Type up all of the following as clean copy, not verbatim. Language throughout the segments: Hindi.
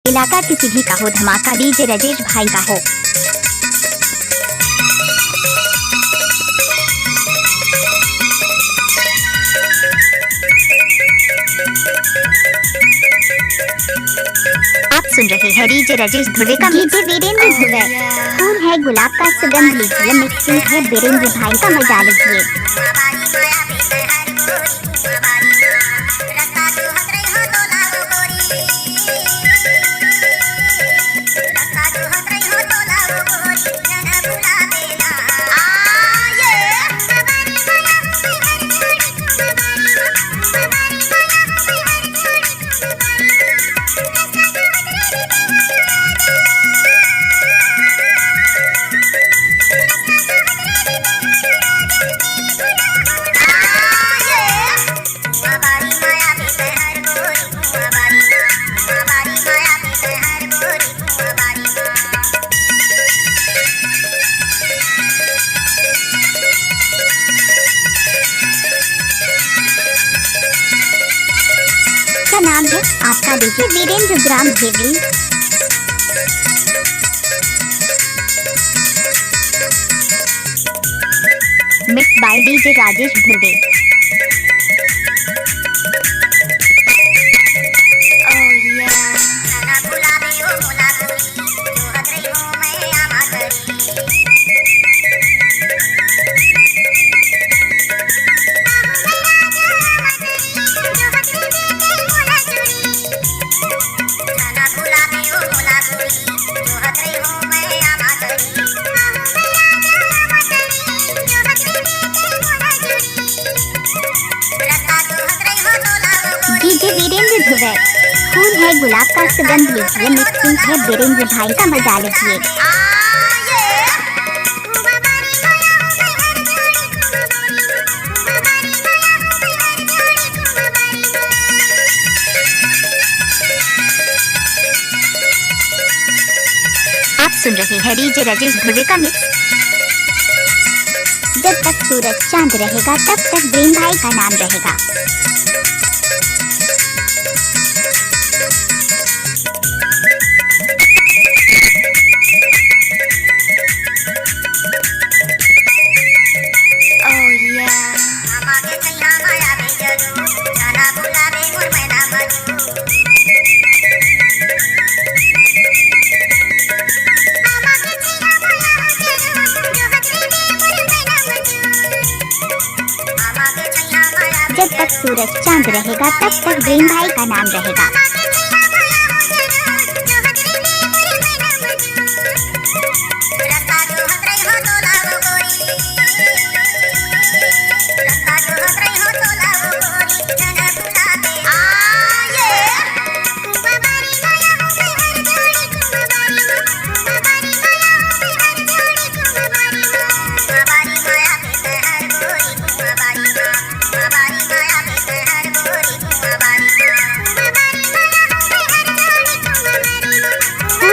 इलाका किसी भी का हो, धमाका डीजे राजेश भाई का हो। आप सुन रहे हैं डीजे राजेश ध्रुवे का डीजे वीरेंद्र ध्रुवे। फूल है गुलाब का सुगंध लीजिए, मिक्सिंग है वीरेंद्र भाई का मजा लीजिए। नाम है आपका डीजे वीरेंद्र ग्राम देवी। Mix by DJ Rajesh Dhurve. DJ Virendra Dhurve. फूल है गुलाब का सुगंध लीजिए, मिक्सिंग है वीरेंद्र भाई का मजा लीजिए। आप सुन रहे हैं डीजे राजेश ध्रुवे का मिक्स। जब तक सूरज चांद रहेगा तब तक ब्रेन भाई का नाम रहेगा। जब तक सूरज चांद रहेगा तब तक ब्रेन भाई का नाम रहेगा।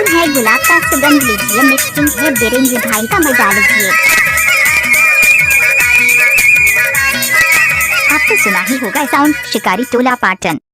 है गुलाब का सुगंध लीजिए, मिक्सिंग है वीरेंद्र भाई का मजा लीजिए। आपने सुना ही होगा साउंड शिकारी टोला पाटन।